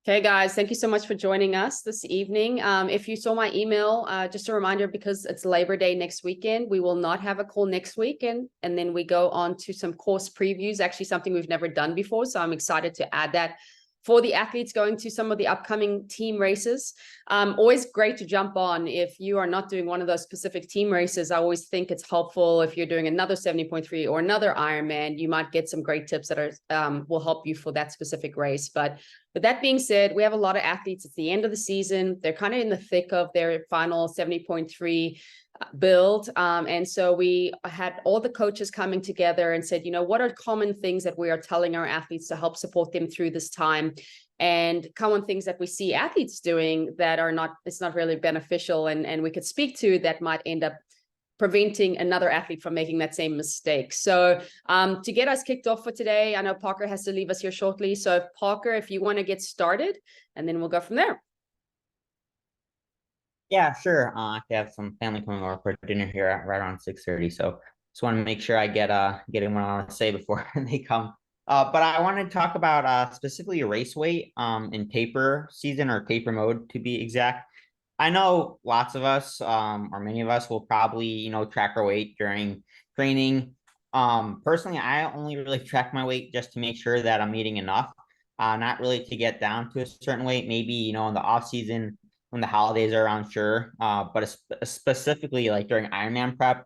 Okay, guys, thank you so much for joining us this evening. If you saw my email, just a reminder, because it's Labor Day next weekend, we will not have a call next weekend. And then we go on to some course previews, actually something we've never done before. So I'm excited to add that for the athletes going to some of the upcoming team races. Always great to jump on. If you are not doing one of those specific team races, I always think it's helpful if you're doing another 70.3 or another Ironman, you might get some great tips that are will help you for that specific race. But with that being said, we have a lot of athletes at the end of the season. They're kind of in the thick of their final 70.3 build. And so we had all the coaches coming together and said, what are common things that we are telling our athletes to help support them through this time? And common things that we see athletes doing that it's not really beneficial and we could speak to that might end up preventing another athlete from making that same mistake. So to get us kicked off for today, I know Parker has to leave us here shortly. So Parker, if you want to get started, and then we'll go from there. Yeah, sure. I have some family coming over for dinner here at right around 6:30. So just want to make sure I get in what I want to say before they come. But I want to talk about specifically race weight in taper season or taper mode to be exact. I know lots of us, or many of us will probably, track our weight during training. Personally, I only really track my weight just to make sure that I'm eating enough, not really to get down to a certain weight. Maybe, in the off season when the holidays are around, sure. But specifically like during Ironman prep,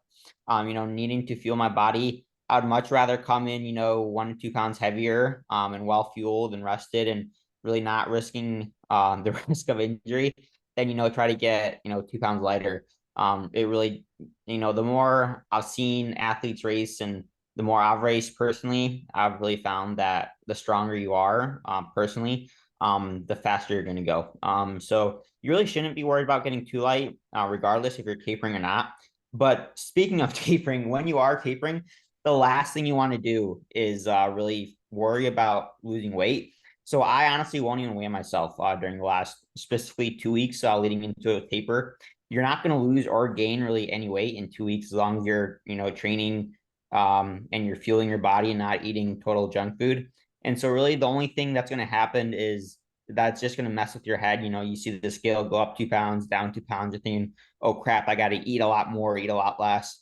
needing to fuel my body, I would much rather come in, 1 to 2 pounds heavier, and well fueled and rested and really not risking the risk of injury than, try to get, 2 pounds lighter. It really, the more I've seen athletes race and the more I've raced personally, I've really found that the stronger you are, personally, the faster you're going to go. So you really shouldn't be worried about getting too light, regardless if you're tapering or not. But speaking of tapering, when you are tapering, the last thing you want to do is really worry about losing weight. So I honestly won't even weigh myself during the last specifically 2 weeks leading into a taper. You're not going to lose or gain really any weight in 2 weeks as long as you're, training and you're fueling your body and not eating total junk food. And so really the only thing that's going to happen is that's just going to mess with your head. You see the scale go up 2 pounds, down 2 pounds. You're thinking, oh crap, I got to eat a lot more, eat a lot less.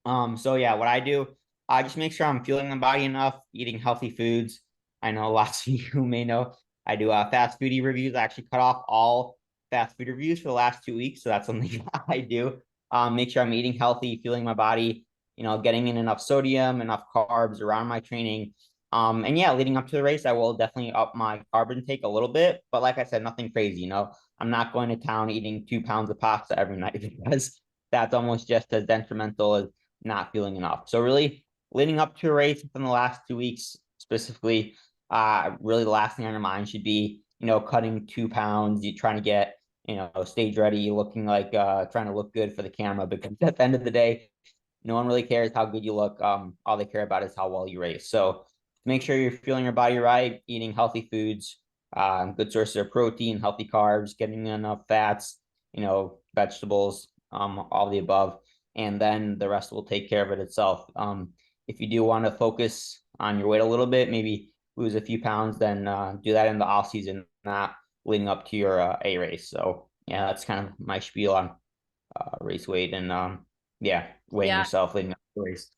So yeah, what I do, I just make sure I'm fueling my body enough, eating healthy foods. I know lots of you may know I do fast foodie reviews. I actually cut off all fast food reviews for the last 2 weeks. So that's something I do. Make sure I'm eating healthy, fueling my body, getting in enough sodium, enough carbs around my training. And yeah, leading up to the race, I will definitely up my carb intake a little bit. But like I said, nothing crazy, I'm not going to town eating 2 pounds of pasta every night because that's almost just as detrimental as not feeling enough. So really leading up to a race within the last 2 weeks, specifically, really the last thing on your mind should be, cutting 2 pounds, you trying to get, stage ready, looking like trying to look good for the camera, because at the end of the day, no one really cares how good you look. All they care about is how well you race. So make sure you're fueling your body right, eating healthy foods, good sources of protein, healthy carbs, getting enough fats, vegetables, all the above, and then the rest will take care of it itself. If you do want to focus on your weight a little bit, maybe lose a few pounds, then do that in the off season, not leading up to your A race. So yeah, that's kind of my spiel on race weight and yeah, weighing yourself leading up to the race.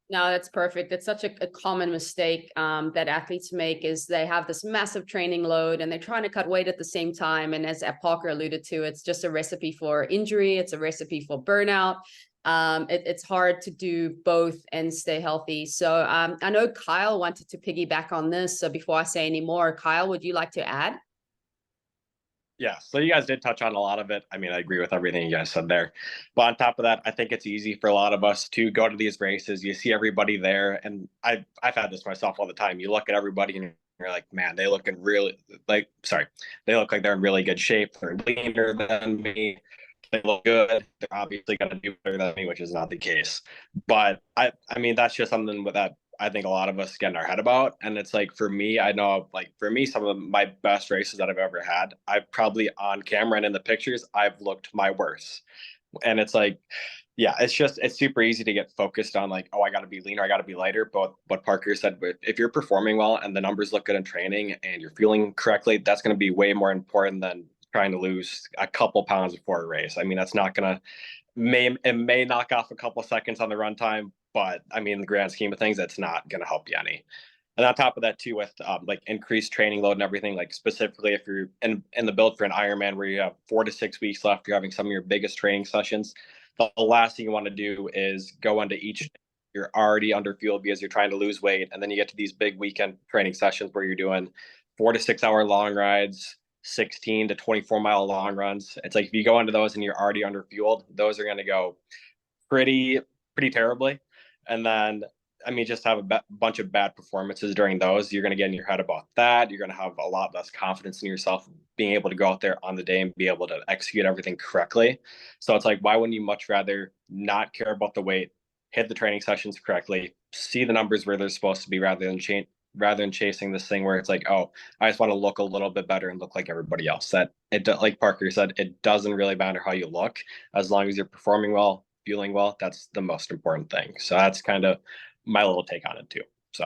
No, that's perfect. It's such a common mistake that athletes make is they have this massive training load and they're trying to cut weight at the same time. And as Parker alluded to, it's just a recipe for injury. It's a recipe for burnout. It's hard to do both and stay healthy. So I know Kyle wanted to piggyback on this. So before I say any more, Kyle, would you like to add? Yeah, so you guys did touch on a lot of it. I mean, I agree with everything you guys said there. But on top of that, I think it's easy for a lot of us to go to these races. You see everybody there, and I've had this myself all the time. You look at everybody and you're like, man, they look in really they look like they're in really good shape. They're leaner than me. They look good. They're obviously going to do better than me, which is not the case. But I mean, that's just something with that I think a lot of us get in our head about. And it's like, for me, I know, like, for me, some of my best races that I've ever had, I've probably on camera and in the pictures, I've looked my worst. And it's like, Yeah, it's super easy to get focused on like, oh, I got to be leaner, I got to be lighter. But what Parker said, if you're performing well and the numbers look good in training and you're fueling correctly, that's going to be way more important than trying to lose a couple pounds before a race. I mean, that's not going to it may knock off a couple seconds on the run time, but I mean, in the grand scheme of things, that's not going to help you any. And on top of that too, with like increased training load and everything, like specifically if you're in the build for an Ironman where you have 4 to 6 weeks left, you're having some of your biggest training sessions. The last thing you want to do is go into each, you're already under fueled because you're trying to lose weight. And then you get to these big weekend training sessions where you're doing 4 to 6 hour long rides, 16 to 24-mile long runs. It's like if you go into those and you're already under fueled, those are going to go pretty terribly. And then I mean, just have a bunch of bad performances during those. You're going to get in your head about that. You're going to have a lot less confidence in yourself being able to go out there on the day and be able to execute everything correctly. So it's like, why wouldn't you much rather not care about the weight, hit the training sessions correctly, see the numbers where they're supposed to be rather than chasing this thing where it's like, oh, I just want to look a little bit better and look like everybody else. That like Parker said, it doesn't really matter how you look as long as you're performing well, fueling well. That's the most important thing. So that's kind of my little take on it too. So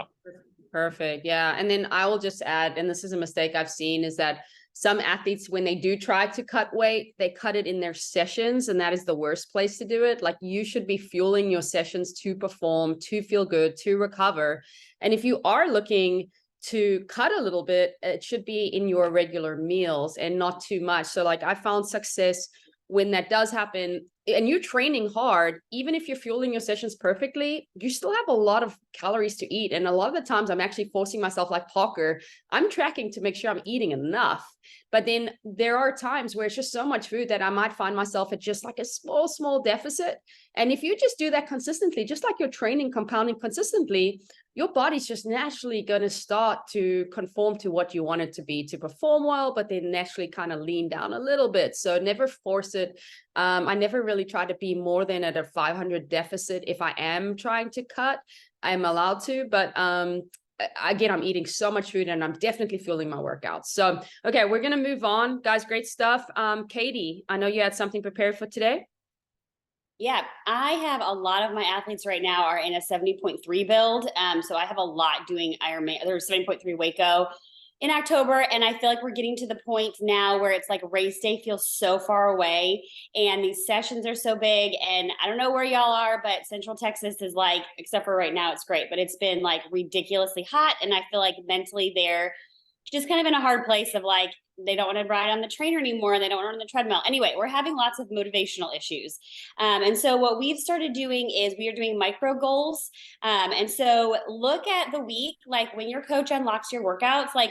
perfect. Yeah. And then I will just add, and this is a mistake I've seen, is that some athletes, when they do try to cut weight, they cut it in their sessions, and that is the worst place to do it. Like, you should be fueling your sessions to perform, to feel good, to recover. And if you are looking to cut a little bit, it should be in your regular meals and not too much. So like, I found success when that does happen and you're training hard, even if you're fueling your sessions perfectly, you still have a lot of calories to eat. And a lot of the times I'm actually forcing myself, like Parker, I'm tracking to make sure I'm eating enough. But then there are times where it's just so much food that I might find myself at just like a small deficit. And if you just do that consistently, just like your training compounding consistently, your body's just naturally going to start to conform to what you want it to be to perform well, but then naturally kind of lean down a little bit. So never force it. I never really try to be more than at a 500 deficit. If I am trying to cut, I'm allowed to, but again, I'm eating so much food and I'm definitely fueling my workouts. So, okay, we're going to move on, guys. Great stuff. Katie, I know you had something prepared for today. Yeah, I have a lot of my athletes right now are in a 70.3 build. So I have a lot doing Ironman. There's 70.3 Waco in October. And I feel like we're getting to the point now where it's like race day feels so far away and these sessions are so big. And I don't know where y'all are, but Central Texas is like, except for right now, it's great, but it's been like ridiculously hot. And I feel like mentally they're just kind of in a hard place of like, they don't want to ride on the trainer anymore and they don't want to run the treadmill. Anyway, we're having lots of motivational issues. And so what we've started doing is we are doing micro goals. And so look at the week, like when your coach unlocks your workouts, like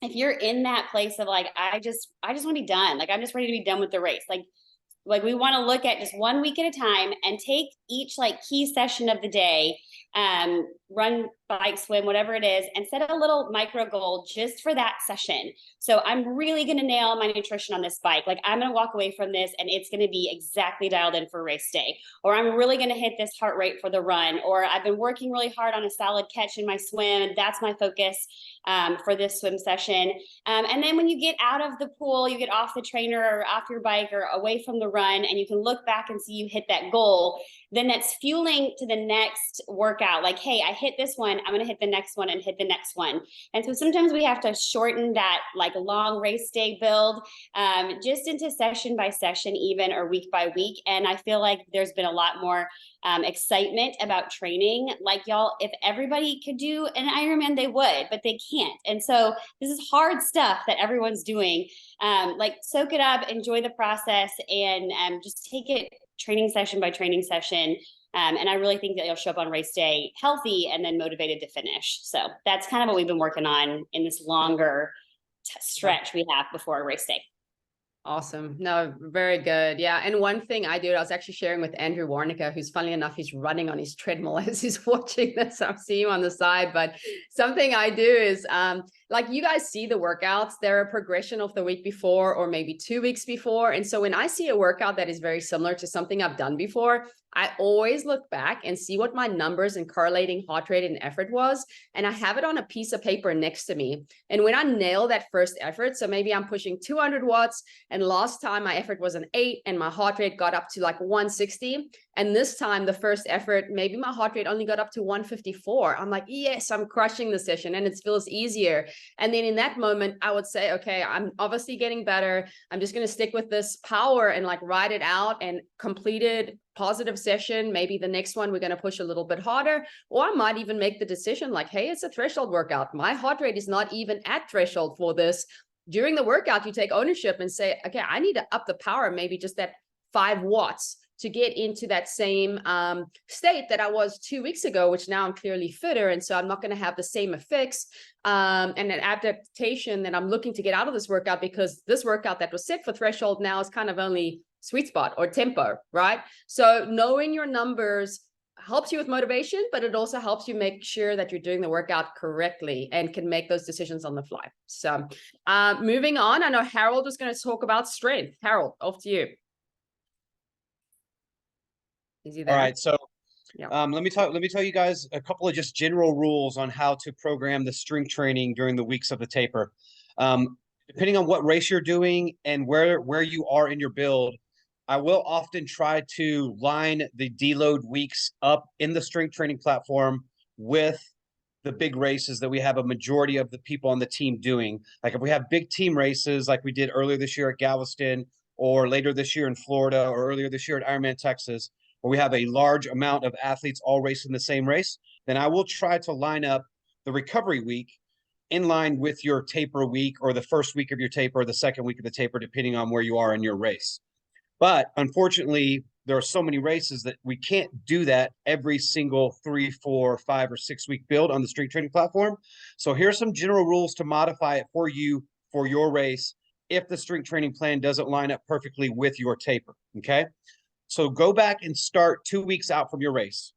if you're in that place of like, I just want to be done. Like, I'm just ready to be done with the race. Like we want to look at just 1 week at a time and take each like key session of the day, run, bike, swim, whatever it is, and set a little micro goal just for that session. So I'm really going to nail my nutrition on this bike. Like, I'm going to walk away from this and it's going to be exactly dialed in for race day. Or I'm really going to hit this heart rate for the run. Or I've been working really hard on a solid catch in my swim, and that's my focus for this swim session. And then when you get out of the pool, you get off the trainer or off your bike or away from the run, and you can look back and see you hit that goal, then that's fueling to the next workout. Like, hey, I hit this one, I'm going to hit the next one and hit the next one. And so sometimes we have to shorten that like long race day build just into session by session even, or week by week. And I feel like there's been a lot more excitement about training. Like, y'all, if everybody could do an Ironman, they would, but they can't. And so this is hard stuff that everyone's doing. Like, soak it up, enjoy the process, and just take it training session by training session. And I really think that you'll show up on race day healthy and then motivated to finish. So that's kind of what we've been working on in this longer stretch we have before a race day. Awesome. No, very good. Yeah. And one thing I was actually sharing with Andrew Warnica, who's funnily enough, he's running on his treadmill as he's watching this. I'm seeing him on the side, but something I do is, like, you guys see the workouts, they're a progression of the week before, or maybe 2 weeks before. And so when I see a workout that is very similar to something I've done before, I always look back and see what my numbers and correlating heart rate and effort was. And I have it on a piece of paper next to me. And when I nail that first effort, so maybe I'm pushing 200 watts And last time my effort was an 8 and my heart rate got up to like 160. And this time, the first effort, maybe my heart rate only got up to 154. I'm like, yes, I'm crushing the session and it feels easier. And then in that moment, I would say, okay, I'm obviously getting better. I'm just going to stick with this power and like ride it out and completed positive session. Maybe the next one, we're going to push a little bit harder, or I might even make the decision like, hey, it's a threshold workout. My heart rate is not even at threshold for this. During the workout, you take ownership and say, okay, I need to up the power, maybe just that 5 watts to get into that same state that I was 2 weeks ago, which now I'm clearly fitter. And so I'm not going to have the same effects and an adaptation that I'm looking to get out of this workout, because this workout that was set for threshold now is kind of only sweet spot or tempo, right? So knowing your numbers helps you with motivation, but it also helps you make sure that you're doing the workout correctly and can make those decisions on the fly. So moving on, I know Harold was going to talk about strength. Harold, off to you. Is he there? All right, so Yeah. let me tell you guys a couple of just general rules on how to program the strength training during the weeks of the taper. Depending on what race you're doing and where you are in your build, I will often try to line the deload weeks up in the strength training platform with the big races that we have a majority of the people on the team doing. Like if we have big team races like we did earlier this year at Galveston, or later this year in Florida, or earlier this year at Ironman Texas, where we have a large amount of athletes all racing the same race, then I will try to line up the recovery week in line with your taper week, or the first week of your taper, or the second week of the taper, depending on where you are in your race. But unfortunately, there are so many races that we can't do that every single 3, 4, 5, or 6 week build on the strength training platform. So here's some general rules to modify it for you for your race if the strength training plan doesn't line up perfectly with your taper, okay? So go back and start 2 weeks out from your race.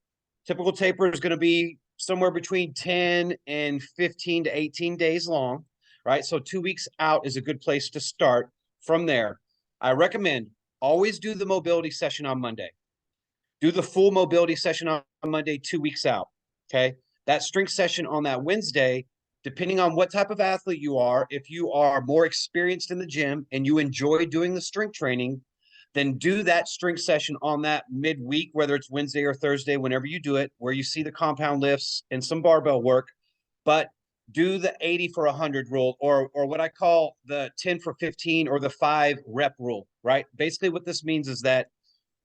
Typical taper is going to be somewhere between 10 and 15 to 18 days long, right? So 2 weeks out is a good place to start. From there, I recommend always do the mobility session on Monday. Do the full mobility session on Monday 2 weeks out, okay? That strength session on that Wednesday, depending on what type of athlete you are, if you are more experienced in the gym and you enjoy doing the strength training, then do that strength session on that midweek, whether it's Wednesday or Thursday, whenever you do it, where you see the compound lifts and some barbell work. But do the 80 for 100 rule, or what I call the 10 for 15 or the 5 rep rule, right? Basically what this means is that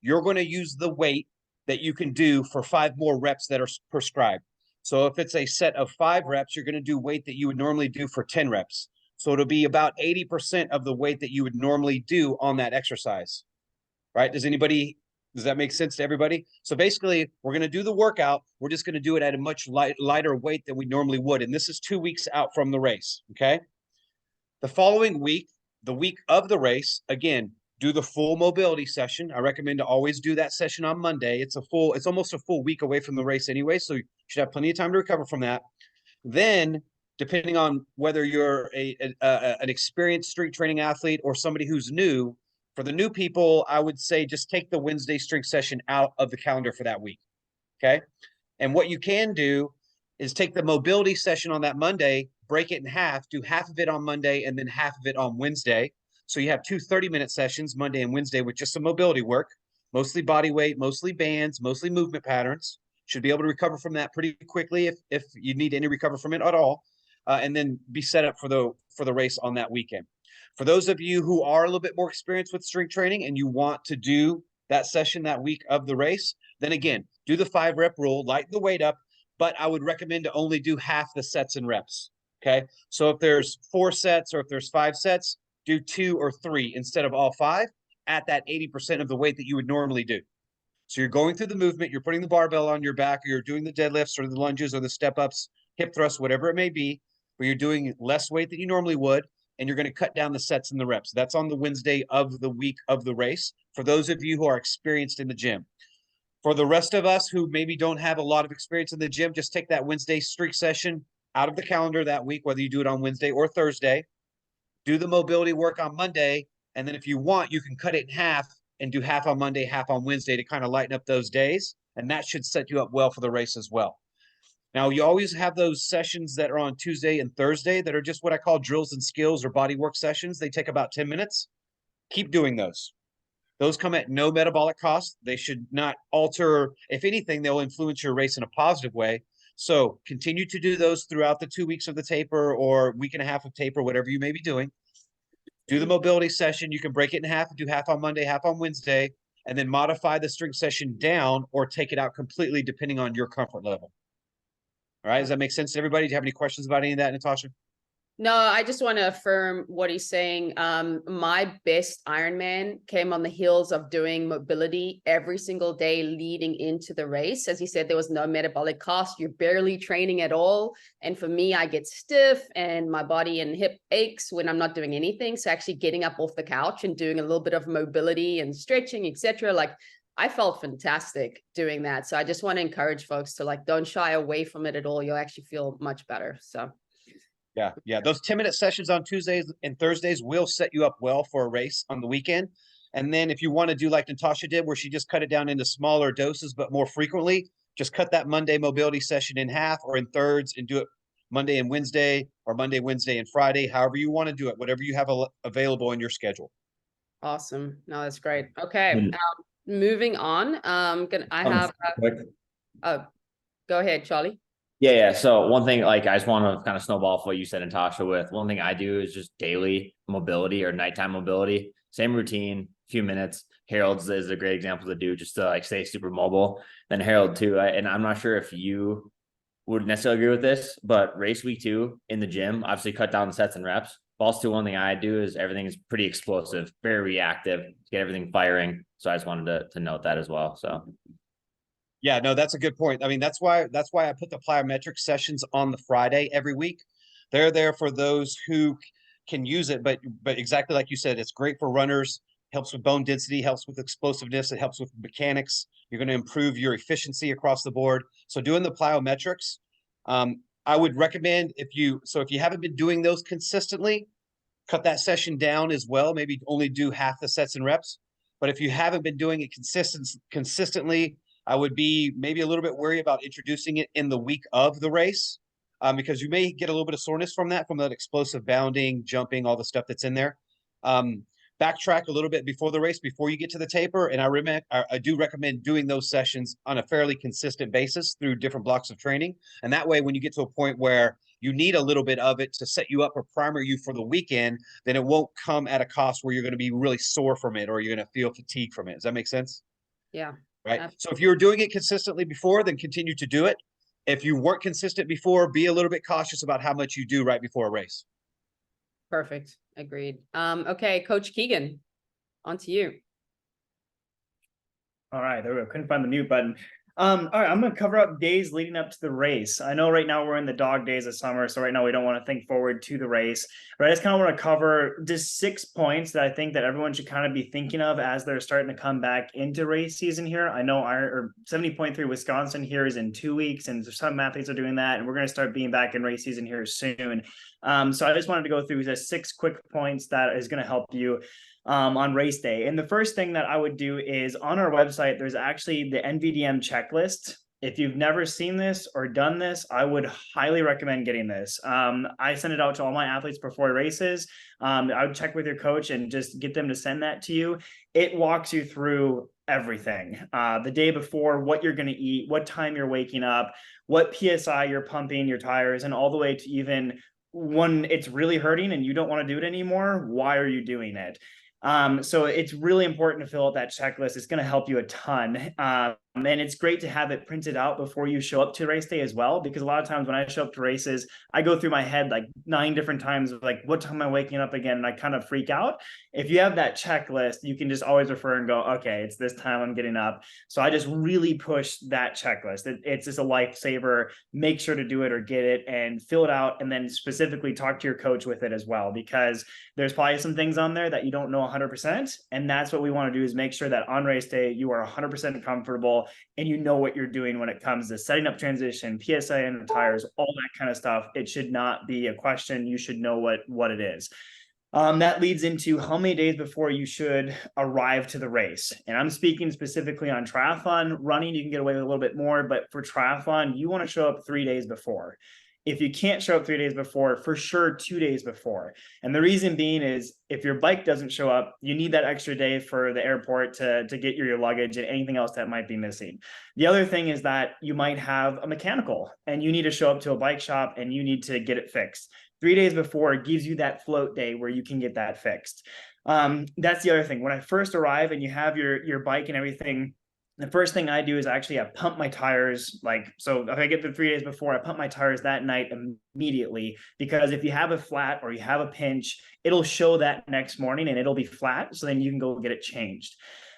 you're going to use the weight that you can do for 5 more reps that are prescribed. So if it's a set of 5 reps, you're going to do weight that you would normally do for 10 reps. So it'll be about 80% of the weight that you would normally do on that exercise, right? Does that make sense to everybody? So basically, we're going to do the workout. We're just going to do it at a much lighter weight than we normally would. And this is 2 weeks out from the race, okay? The following week, the week of the race, again, do the full mobility session. I recommend to always do that session on Monday. It's almost a full week away from the race anyway, so you should have plenty of time to recover from that. Then, depending on whether you're an experienced strength training athlete or somebody who's new, for the new people, I would say just take the Wednesday strength session out of the calendar for that week, okay? And what you can do is take the mobility session on that Monday, break it in half, do half of it on Monday and then half of it on Wednesday. So you have 2 30-minute sessions, Monday and Wednesday, with just some mobility work, mostly body weight, mostly bands, mostly movement patterns. Should be able to recover from that pretty quickly if you need any recover from it at all, and then be set up for the race on that weekend. For those of you who are a little bit more experienced with strength training and you want to do that session that week of the race, then again, do the 5 rep rule, lighten the weight up, but I would recommend to only do half the sets and reps, okay? So if there's 4 sets or if there's 5 sets, do 2 or 3 instead of all 5 at that 80% of the weight that you would normally do. So you're going through the movement, you're putting the barbell on your back, or you're doing the deadlifts or the lunges or the step-ups, hip thrusts, whatever it may be, where you're doing less weight than you normally would, and you're going to cut down the sets and the reps. That's on the Wednesday of the week of the race, for those of you who are experienced in the gym. For the rest of us who maybe don't have a lot of experience in the gym, just take that Wednesday strength session out of the calendar that week, whether you do it on Wednesday or Thursday. Do the mobility work on Monday, and then if you want, you can cut it in half and do half on Monday, half on Wednesday to kind of lighten up those days, and that should set you up well for the race as well. Now, you always have those sessions that are on Tuesday and Thursday that are just what I call drills and skills or body work sessions. They take about 10 minutes. keep doing those. Those come at no metabolic cost. They should not alter. If anything, they'll influence your race in a positive way. So continue to do those throughout the 2 weeks of the taper or week and a half of taper, whatever you may be doing. Do the mobility session. You can break it in half and do half on Monday, half on Wednesday, and then modify the strength session down or take it out completely depending on your comfort level. All right. Does that make sense to everybody? Do you have any questions about any of that, Natasha? No, I just want to affirm what he's saying. My best Ironman came on the heels of doing mobility every single day leading into the race. As he said, there was no metabolic cost. You're barely training at all. And for me, I get stiff and my body and hip aches when I'm not doing anything. So actually getting up off the couch and doing a little bit of mobility and stretching, etc. Like I felt fantastic doing that. So I just want to encourage folks to like, don't shy away from it at all. You'll actually feel much better. So. Yeah. Those 10-minute sessions on Tuesdays and Thursdays will set you up well for a race on the weekend. And then if you want to do like Natasha did, where she just cut it down into smaller doses, but more frequently, just cut that Monday mobility session in half or in thirds and do it Monday and Wednesday or Monday, Wednesday and Friday, however you want to do it, whatever you have available in your schedule. Awesome. No, that's great. Okay. Moving on. Go ahead, Charlie. Yeah. So one thing, like I just want to kind of snowball off what you said, Natasha, with one thing I do is just daily mobility or nighttime mobility. Same routine, few minutes. Harold's is a great example to do just to like stay super mobile. Then Harold too. And I'm not sure if you would necessarily agree with this, but race week 2 in the gym, obviously cut down the sets and reps. Also, one thing I do is everything is pretty explosive, very reactive, get everything firing. So I just wanted to note that as well. So. Yeah, no, that's a good point. I mean, that's why I put the plyometric sessions on the Friday every week. They're there for those who can use it, but exactly like you said, it's great for runners, helps with bone density, helps with explosiveness, it helps with mechanics. You're going to improve your efficiency across the board. So doing the plyometrics, I would recommend if you haven't been doing those consistently, cut that session down as well, maybe only do half the sets and reps. But if you haven't been doing it consistently, I would be maybe a little bit wary about introducing it in the week of the race because you may get a little bit of soreness from that explosive bounding, jumping, all the stuff that's in there. Backtrack a little bit before the race, before you get to the taper. And I do recommend doing those sessions on a fairly consistent basis through different blocks of training. And that way, when you get to a point where you need a little bit of it to set you up or primer you for the weekend, then it won't come at a cost where you're going to be really sore from it or you're going to feel fatigue from it. Does that make sense? Yeah. Right. So if you're doing it consistently before, then continue to do it. If you weren't consistent before, be a little bit cautious about how much you do right before a race. Perfect. Agreed. Okay, Coach Keegan, on to you. All right, there we go. Couldn't find the mute button. All right, I'm going to cover up days leading up to the race. I know right now we're in the dog days of summer, so right now we don't want to think forward to the race. But I just kind of want to cover just 6 points that I think that everyone should kind of be thinking of as they're starting to come back into race season here. I know our 70.3 Wisconsin here is in 2 weeks, and some athletes are doing that, and we're going to start being back in race season here soon. So I just wanted to go through just 6 quick points that is going to help you on race day. And the first thing that I would do is on our website, there's actually the NVDM checklist. If you've never seen this or done this, I would highly recommend getting this. I send it out to all my athletes before races. I would check with your coach and just get them to send that to you. It walks you through everything. The day before, what you're going to eat, what time you're waking up, what PSI you're pumping your tires, and all the way to even when it's really hurting and you don't want to do it anymore, why are you doing it? So it's really important to fill out that checklist. It's going to help you a ton. And it's great to have it printed out before you show up to race day as well, because a lot of times when I show up to races, I go through my head like 9 different times of like, what time am I waking up again? And I kind of freak out. If you have that checklist, you can just always refer and go, okay, it's this time I'm getting up. So I just really push that checklist. It's just a lifesaver. Make sure to do it or get it and fill it out. And then specifically talk to your coach with it as well, because there's probably some things on there that you don't know 100%. And that's what we want to do, is make sure that on race day, you are 100% comfortable and you know what you're doing when it comes to setting up transition, PSI and the tires, all that kind of stuff. It should not be a question. You should know what it is. That leads into how many days before you should arrive to the race. And I'm speaking specifically on triathlon. Running, you can get away with a little bit more, but for triathlon, you want to show up 3 days before. If you can't show up 3 days before, for sure 2 days before. And the reason being is if your bike doesn't show up, you need that extra day for the airport to get your luggage and anything else that might be missing. The other thing is that you might have a mechanical and you need to show up to a bike shop and you need to get it fixed. 3 days before gives you that float day where you can get that fixed. That's the other thing. When I first arrive and you have your bike and everything, the first thing I do is actually I pump my tires. So if I get the 3 days before, I pump my tires that night immediately, because if you have a flat or you have a pinch, it'll show that next morning and it'll be flat. So then you can go get it changed.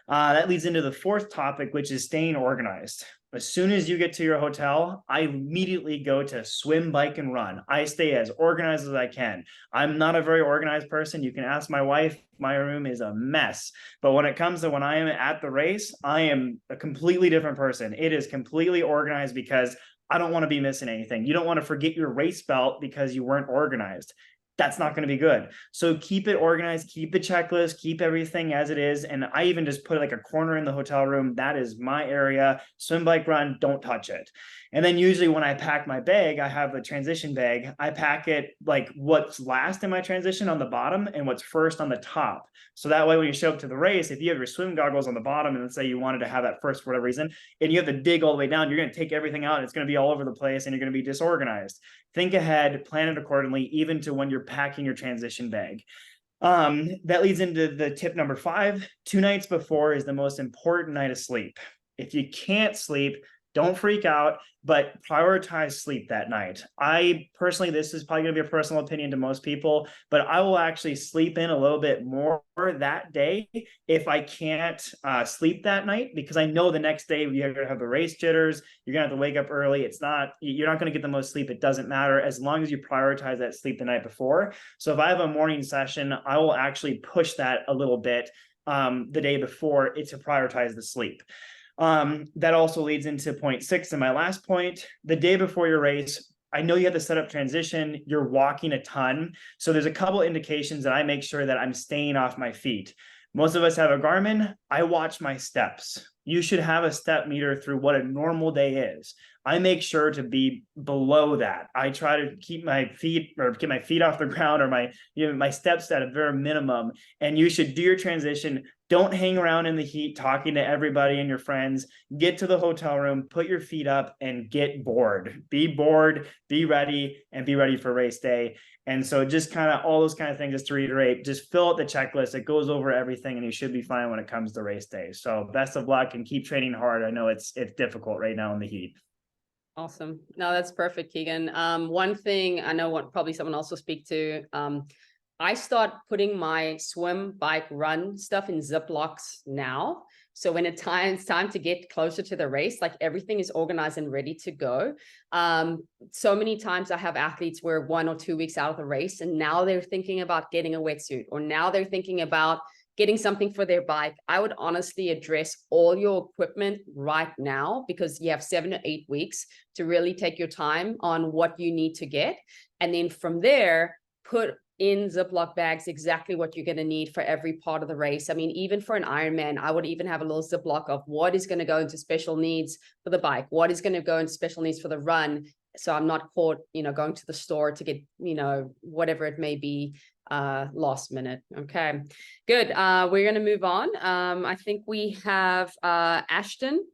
That leads into the fourth topic, which is staying organized. As soon as you get to your hotel, I immediately go to swim, bike, and run. I stay as organized as I can. I'm not a very organized person. You can ask my wife. My room is a mess. But when it comes to when I am at the race, I am a completely different person. It is completely organized because I don't want to be missing anything. You don't want to forget your race belt because you weren't organized. That's not going to be good. So keep it organized, keep the checklist, keep everything as it is. And I even just put like a corner in the hotel room. That is my area. Swim, bike, run, don't touch it. And then usually when I pack my bag, I have a transition bag. I pack it like what's last in my transition on the bottom and what's first on the top. So that way, when you show up to the race, if you have your swim goggles on the bottom and let's say you wanted to have that first for whatever reason, and you have to dig all the way down, you're going to take everything out and it's going to be all over the place and you're going to be disorganized. Think ahead, plan it accordingly, even to when you're packing your transition bag. That leads into the tip number 5. 2 nights before is the most important night of sleep. If you can't sleep, don't freak out, but prioritize sleep that night. I personally, this is probably going to be a personal opinion to most people, but I will actually sleep in a little bit more that day if I can't sleep that night, because I know the next day you're going to have the race jitters. You're going to have to wake up early. You're not going to get the most sleep. It doesn't matter as long as you prioritize that sleep the night before. So if I have a morning session, I will actually push that a little bit the day before to prioritize the sleep. That also leads into point 6 and my last point. The day before your race, I know you have to set up transition. You're walking a ton. So there's a couple indications that I make sure that I'm staying off my feet. Most of us have a Garmin. I watch my steps. You should have a step meter through what a normal day is. I make sure to be below that. I try to keep my feet off the ground or my steps at a very minimum. And you should do your transition. Don't hang around in the heat talking to everybody and your friends. Get to the hotel room, put your feet up and get bored. Be bored, be ready, and be ready for race day. And so just kind of all those kind of things, just to reiterate, just fill out the checklist. It goes over everything and you should be fine when it comes to race day. So best of luck and keep training hard. I know it's difficult right now in the heat. Awesome. No, that's perfect, Keegan. One thing I know what probably someone else will speak to. I start putting my swim, bike, run stuff in Ziplocs now. So when it's time to get closer to the race, like everything is organized and ready to go. So many times I have athletes where 1 or 2 weeks out of the race, and now they're thinking about getting a wetsuit, or now they're thinking about getting something for their bike. I would honestly address all your equipment right now, because you have 7 to 8 weeks to really take your time on what you need to get. And then from there, put in Ziploc bags exactly what you're going to need for every part of the race. I mean, even for an Ironman, I would even have a little Ziploc of what is going to go into special needs for the bike, what is going to go into special needs for the run. So I'm not caught, going to the store to get, whatever it may be, last minute. Okay, good. We're going to move on. I think we have Ashton.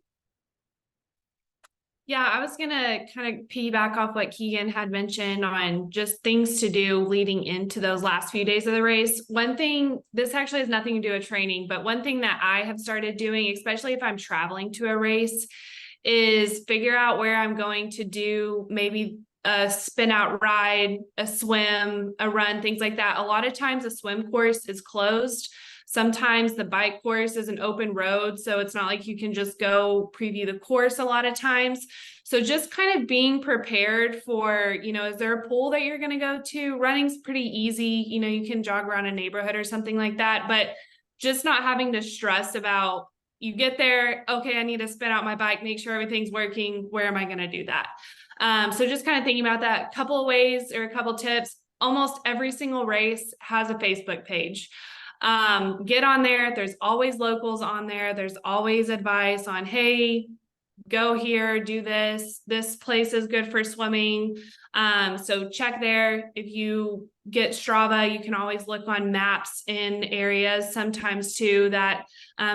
Yeah, I was going to kind of piggyback off what Keegan had mentioned on just things to do leading into those last few days of the race. One thing, this actually has nothing to do with training, but one thing that I have started doing, especially if I'm traveling to a race, is figure out where I'm going to do maybe a spin out ride, a swim, a run, things like that. A lot of times a swim course is closed. Sometimes the bike course is an open road, so it's not like you can just go preview the course a lot of times. So just kind of being prepared for, is there a pool that you're going to go to? Running's pretty easy. You can jog around a neighborhood or something like that, but just not having to stress about, you get there, okay, I need to spin out my bike, make sure everything's working. Where am I going to do that? So just kind of thinking about that. Couple of ways or a couple tips. Almost every single race has a Facebook page. Get on there. There's always locals on there. There's always advice on, hey, go here, do this. This place is good for swimming. So check there. If you get Strava, you can always look on maps in areas sometimes too that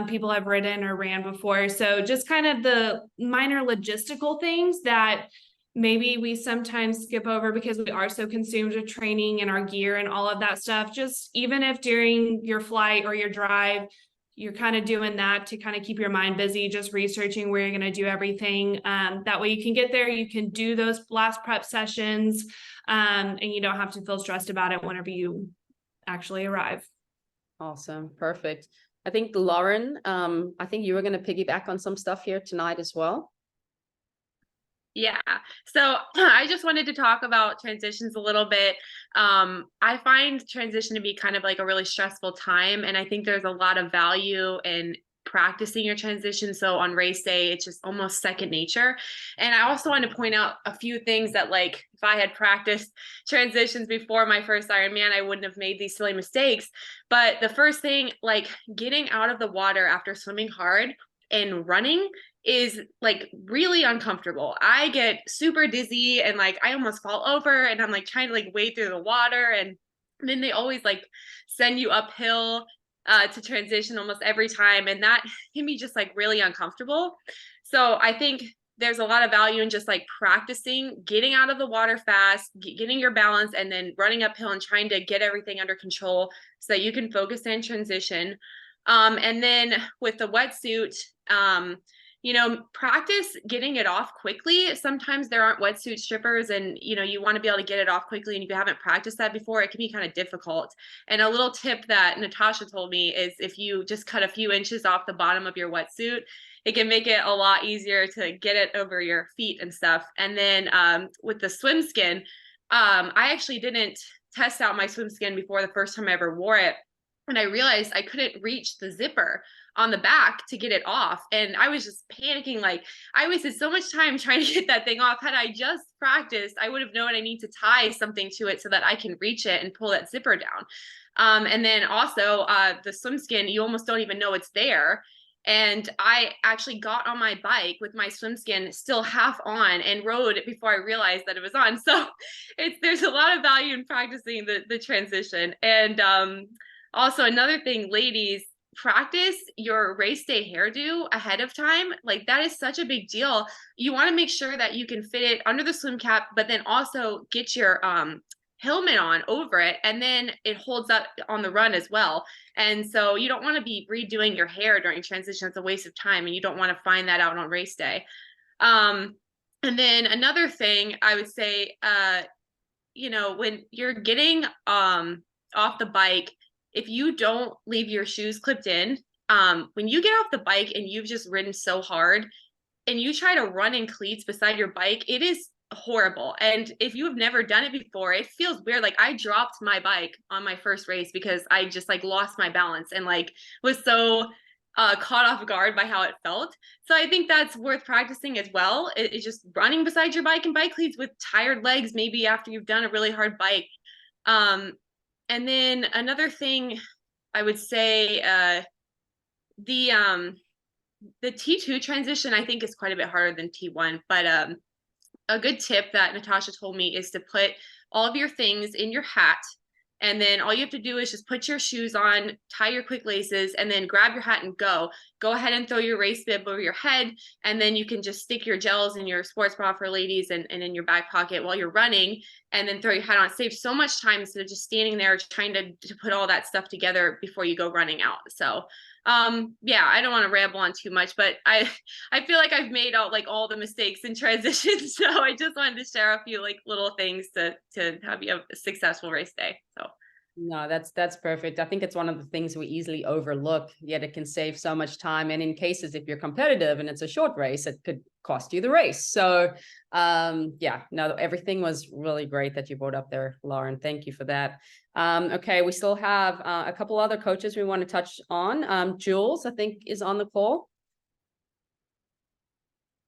people have ridden or ran before. So just kind of the minor logistical things that maybe we sometimes skip over because we are so consumed with training and our gear and all of that stuff. Just even if during your flight or your drive, you're kind of doing that to kind of keep your mind busy, just researching where you're going to do everything. That way you can get there, you can do those last prep sessions, and you don't have to feel stressed about it whenever you actually arrive. Awesome. Perfect. I think Lauren, I think you were going to piggyback on some stuff here tonight as well. Yeah. So I just wanted to talk about transitions a little bit. I find transition to be kind of like a really stressful time. And I think there's a lot of value in practicing your transition. So on race day, it's just almost second nature. And I also want to point out a few things that, like, if I had practiced transitions before my first Ironman, I wouldn't have made these silly mistakes. But the first thing, like getting out of the water after swimming hard and running, is like really uncomfortable. I get super dizzy and like I almost fall over, and I'm like trying to like wade through the water, and then they always like send you uphill to transition almost every time, and that can be just like really uncomfortable. So I think there's a lot of value in just like practicing getting out of the water fast, getting your balance, and then running uphill and trying to get everything under control so that you can focus in transition. And then with the wetsuit, you know, practice getting it off quickly. Sometimes there aren't wetsuit strippers, and, you know, you want to be able to get it off quickly. And if you haven't practiced that before, it can be kind of difficult. And a little tip that Natasha told me is if you just cut a few inches off the bottom of your wetsuit, it can make it a lot easier to get it over your feet and stuff. And then with the swim skin, I actually didn't test out my swim skin before the first time I ever wore it. And I realized I couldn't reach the zipper on the back to get it off. And I was just panicking. Like, I wasted so much time trying to get that thing off. Had I just practiced, I would have known I need to tie something to it so that I can reach it and pull that zipper down. And then also the swim skin, you almost don't even know it's there. And I actually got on my bike with my swim skin still half on and rode it before I realized that it was on. So there's a lot of value in practicing the transition. And also another thing, ladies, practice your race day hairdo ahead of time. Like, that is such a big deal. You want to make sure that you can fit it under the swim cap, but then also get your helmet on over it, and then it holds up on the run as well. And so you don't want to be redoing your hair during transition. It's a waste of time, and you don't want to find that out on race day. And then another thing I would say, you know, when you're getting off the bike, if you don't leave your shoes clipped in, when you get off the bike and you've just ridden so hard and you try to run in cleats beside your bike, it is horrible. And if you have never done it before, it feels weird. Like, I dropped my bike on my first race because I just like lost my balance and like was so caught off guard by how it felt. So I think that's worth practicing as well. It's just running beside your bike in bike cleats with tired legs, maybe after you've done a really hard bike. And then another thing I would say, the T2 transition, I think, is quite a bit harder than T1, but a good tip that Natasha told me is to put all of your things in your hat. And then all you have to do is just put your shoes on, tie your quick laces, and then grab your hat and go. Go ahead and throw your race bib over your head. And then you can just stick your gels in your sports bra for ladies and in your back pocket while you're running, and then throw your hat on. It saves so much time instead of just standing there trying to put all that stuff together before you go running out. So yeah, I don't want to ramble on too much, but I feel like I've made out like all the mistakes in transition. So I just wanted to share a few like little things to have you have a successful race day. So No, that's perfect. I think it's one of the things we easily overlook, yet it can save so much time. And in cases, if you're competitive and it's a short race, it could cost you the race. So yeah, no, everything was really great that you brought up there, Lauren. Thank you for that. Okay, we still have a couple other coaches we want to touch on. Jules, I think, is on the call.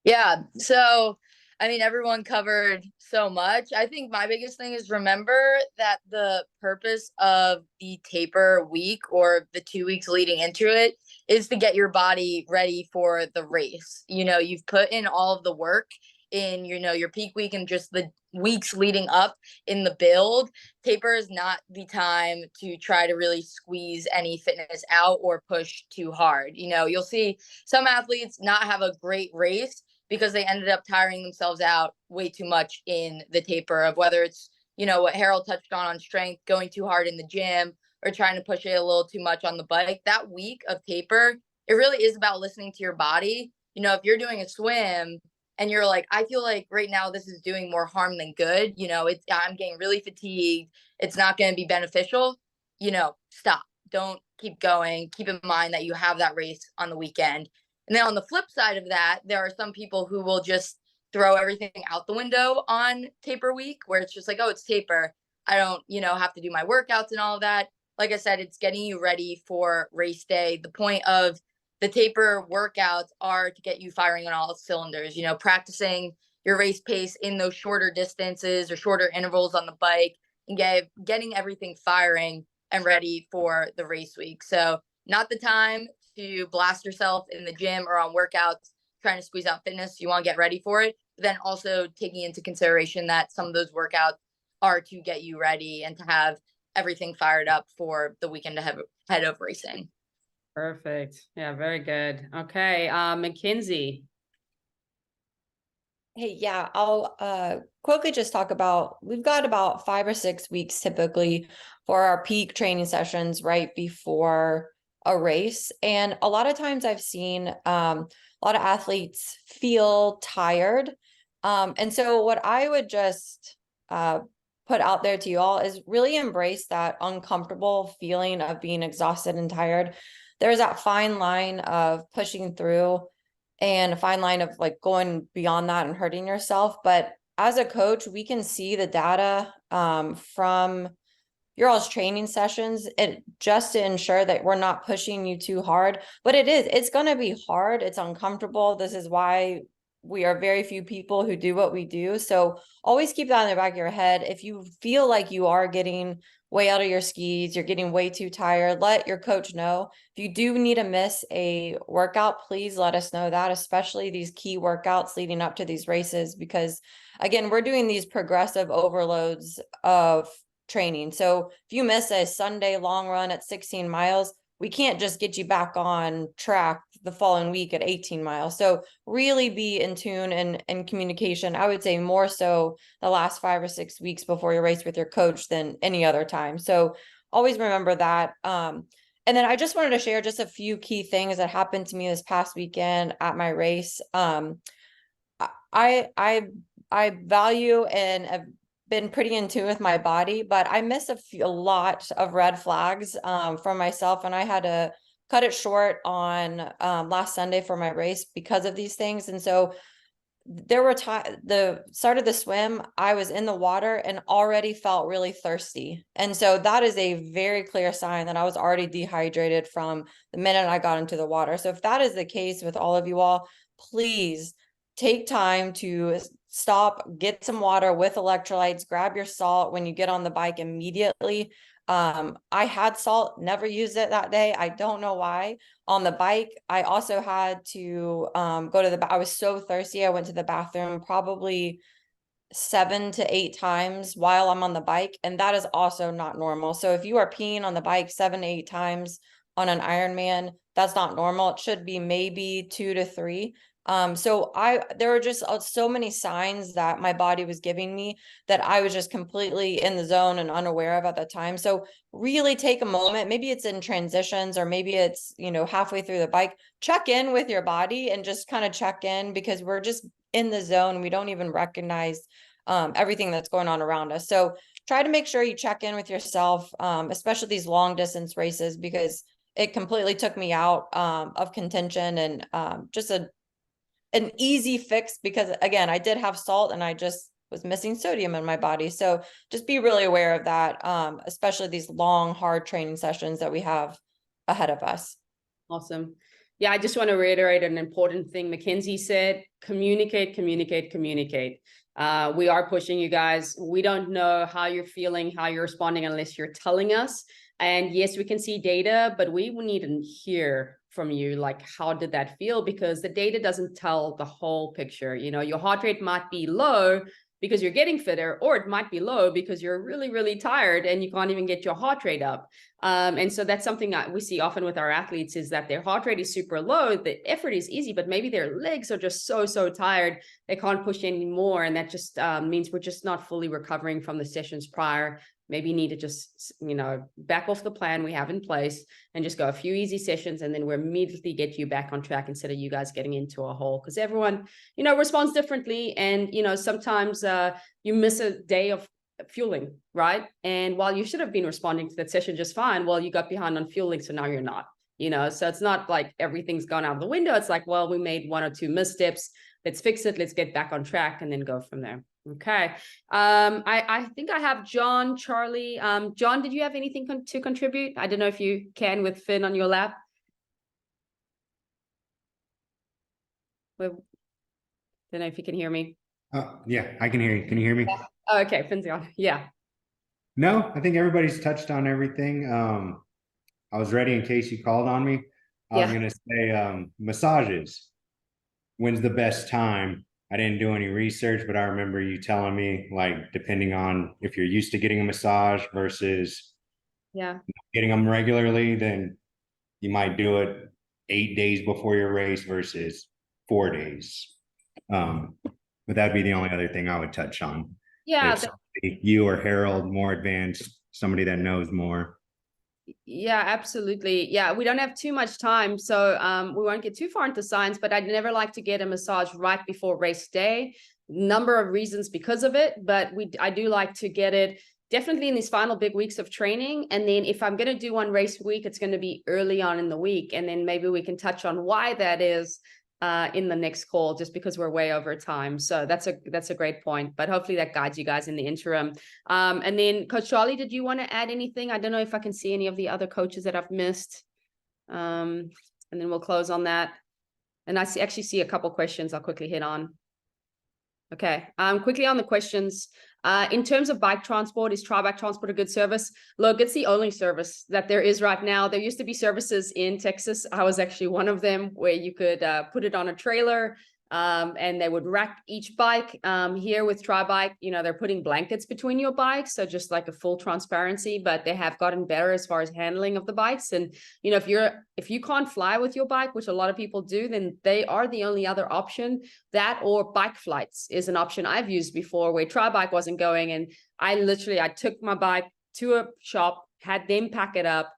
Yeah, so I mean, everyone covered so much. I think my biggest thing is remember that the purpose of the taper week or the 2 weeks leading into it is to get your body ready for the race. You know, you've put in all of the work in, you know, your peak week and just the weeks leading up in the build. Taper is not the time to try to really squeeze any fitness out or push too hard. You know, you'll see some athletes not have a great race because they ended up tiring themselves out way too much in the taper, of whether it's, you know, what Harold touched on strength, going too hard in the gym or trying to push it a little too much on the bike. That week of taper, it really is about listening to your body. You know, if you're doing a swim and you're like, I feel like right now this is doing more harm than good, you know, I'm getting really fatigued, it's not going to be beneficial, you know, stop. Don't keep going. Keep in mind that you have that race on the weekend. And then on the flip side of that, there are some people who will just throw everything out the window on taper week, where it's just like, oh, it's taper, I don't, you know, have to do my workouts and all of that. Like I said, it's getting you ready for race day. The point of the taper workouts are to get you firing on all cylinders, you know, practicing your race pace in those shorter distances or shorter intervals on the bike, and getting everything firing and ready for the race week. So not the time to blast yourself in the gym or on workouts trying to squeeze out fitness. You want to get ready for it, but then also taking into consideration that some of those workouts are to get you ready and to have everything fired up for the weekend ahead of racing. Perfect. Yeah, very good. Okay, Mackenzie. Hey, yeah, I'll quickly just talk about, we've got about 5 or 6 weeks typically for our peak training sessions right before a race. And a lot of times I've seen a lot of athletes feel tired. And so what I would just put out there to you all is really embrace that uncomfortable feeling of being exhausted and tired. There's that fine line of pushing through and a fine line of like going beyond that and hurting yourself. But as a coach, we can see the data from your all's training sessions, and just to ensure that we're not pushing you too hard. But it's going to be hard. It's uncomfortable. This is why we are very few people who do what we do. So always keep that in the back of your head. If you feel like you are getting way out of your skis, you're getting way too tired, let your coach know. If you do need to miss a workout, please let us know that, especially these key workouts leading up to these races, because again, we're doing these progressive overloads of training. So if you miss a Sunday long run at 16 miles, we can't just get you back on track the following week at 18 miles. So really be in tune and communication. I would say more so the last 5 or 6 weeks before your race with your coach than any other time. So always remember that. And then I just wanted to share just a few key things that happened to me this past weekend at my race. I value and have been pretty in tune with my body, but I missed a lot of red flags from myself, and I had to cut it short on last Sunday for my race because of these things. And so there were the start of the swim, I was in the water and already felt really thirsty. And so that is a very clear sign that I was already dehydrated from the minute I got into the water. So if that is the case with all of you all, please take time to stop, get some water with electrolytes, grab your salt when you get on the bike immediately. I had salt, never used it that day. I don't know why. On the bike, I also had to go to I was so thirsty. I went to the bathroom probably 7 to 8 times while I'm on the bike. And that is also not normal. So if you are peeing on the bike 7 to 8 times on an Ironman, that's not normal. It should be maybe 2 to 3. So there were just so many signs that my body was giving me that I was just completely in the zone and unaware of at the time. So really take a moment, maybe it's in transitions or maybe it's, you know, halfway through the bike, check in with your body and just kind of check in, because we're just in the zone. We don't even recognize everything that's going on around us. So try to make sure you check in with yourself, especially these long distance races, because it completely took me out of contention and just an easy fix, because again, I did have salt and I just was missing sodium in my body. So just be really aware of that, especially these long, hard training sessions that we have ahead of us. Awesome. Yeah, I just want to reiterate an important thing Mackenzie said: communicate, communicate, communicate. We are pushing you guys. We don't know how you're feeling, how you're responding unless you're telling us. And yes, we can see data, but we need to hear from you, like, how did that feel? Because the data doesn't tell the whole picture. You know, your heart rate might be low because you're getting fitter, or it might be low because you're really, really tired and you can't even get your heart rate up. And so that's something that we see often with our athletes, is that their heart rate is super low. The effort is easy, but maybe their legs are just so tired. They can't push anymore. And that just means we're just not fully recovering from the sessions prior. Maybe you need to just, you know, back off the plan we have in place and just go a few easy sessions, and then we'll immediately get you back on track instead of you guys getting into a hole, because everyone, you know, responds differently. And, you know, sometimes you miss a day of fueling, right? And while you should have been responding to that session just fine, well, you got behind on fueling, so now you're not, you know. So it's not like everything's gone out the window. It's like, well, we made 1 or 2 missteps. Let's fix it. Let's get back on track and then go from there. Okay. I think I have John, Charlie. John, did you have anything to contribute? I don't know if you can with Finn on your lap. Well, don't know if you can hear me. Yeah, I can hear you. Can you hear me? Oh, okay, Finn's on. Yeah. No, I think everybody's touched on everything. I was ready in case you called on me. I was gonna say massages. When's the best time? I didn't do any research, but I remember you telling me, like, depending on if you're used to getting a massage versus getting them regularly, then you might do it 8 days before your race versus 4 days. But that'd be the only other thing I would touch on. Yeah. If somebody, you or Harold, more advanced, somebody that knows more. Yeah, absolutely. Yeah, we don't have too much time, so we won't get too far into science, but I'd never like to get a massage right before race day. Number of reasons because of it, but I do like to get it definitely in these final big weeks of training. And then if I'm going to do one race week, it's going to be early on in the week. And then maybe we can touch on why that is in the next call, just because we're way over time. So that's a great point, but hopefully that guides you guys in the interim. And then Coach Charlie, did you want to add anything? I don't know if I can see any of the other coaches that I've missed. And then we'll close on that. And I actually see a couple questions I'll quickly hit on. Okay, quickly on the questions. In terms of bike transport, is tri-bike transport a good service? Look, it's the only service that there is right now. There used to be services in Texas. I was actually one of them, where you could put it on a trailer and they would rack each bike. Here with tri-bike, you know, they're putting blankets between your bikes, so just like a full transparency, but they have gotten better as far as handling of the bikes. And, you know, if you can't fly with your bike, which a lot of people do, then they are the only other option. That or bike flights is an option I've used before, where tri-bike wasn't going, and I took my bike to a shop, had them pack it up.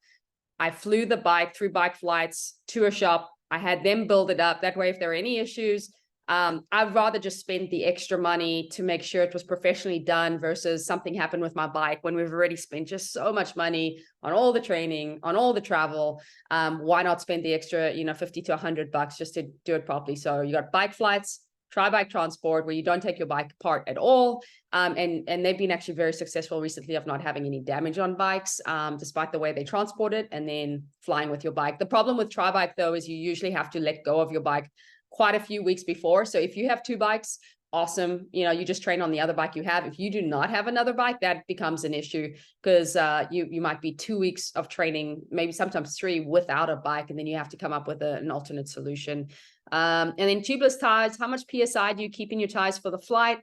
I flew the bike through bike flights to a shop. I had them build it up. That way, if there are any issues, I'd rather just spend the extra money to make sure it was professionally done versus something happened with my bike when we've already spent just so much money on all the training, on all the travel. Why not spend the extra, you know, $50 to $100 just to do it properly? So you got bike flights, tri-bike transport, where you don't take your bike apart at all. And they've been actually very successful recently of not having any damage on bikes, despite the way they transport it, and then flying with your bike. The problem with tri-bike, though, is you usually have to let go of your bike quite a few weeks before. So if you have 2 bikes, awesome. You know, you just train on the other bike you have. If you do not have another bike, that becomes an issue, because you might be 2 weeks of training, maybe sometimes 3, without a bike, and then you have to come up with an alternate solution. And then tubeless tires, how much PSI do you keep in your tires for the flight?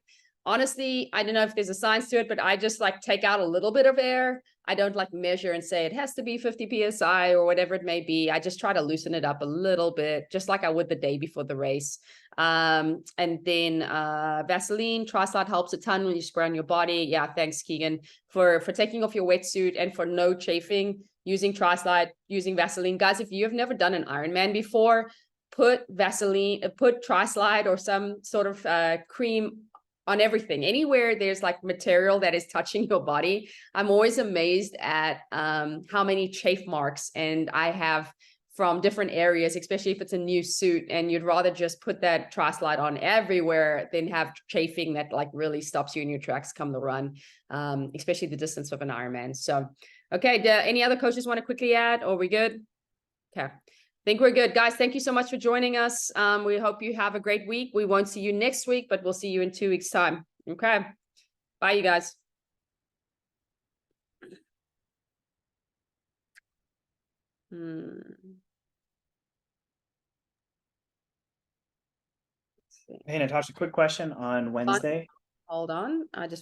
Honestly, I don't know if there's a science to it, but I just like take out a little bit of air. I don't like measure and say it has to be 50 PSI or whatever it may be. I just try to loosen it up a little bit, just like I would the day before the race. And then Vaseline, Tri-Slide helps a ton when you spray on your body. Yeah, thanks, Keegan, for taking off your wetsuit and for no chafing, using Tri-Slide, using Vaseline. Guys, if you have never done an Ironman before, put Vaseline, put Tri-Slide or some sort of cream on everything, anywhere there's like material that is touching your body. I'm always amazed at how many chafe marks and I have from different areas, especially if it's a new suit, and you'd rather just put that Tri-Slide on everywhere than have chafing that like really stops you in your tracks come the run, especially the distance of an Ironman. So, okay, do any other coaches want to quickly add, or are we good? Okay. think we're good. Guys, thank you so much for joining us. We hope you have a great week. We won't see you next week, but we'll see you in 2 weeks' time. Okay. Bye, you guys. Hey, Natasha, quick question on Wednesday. Hold on. I just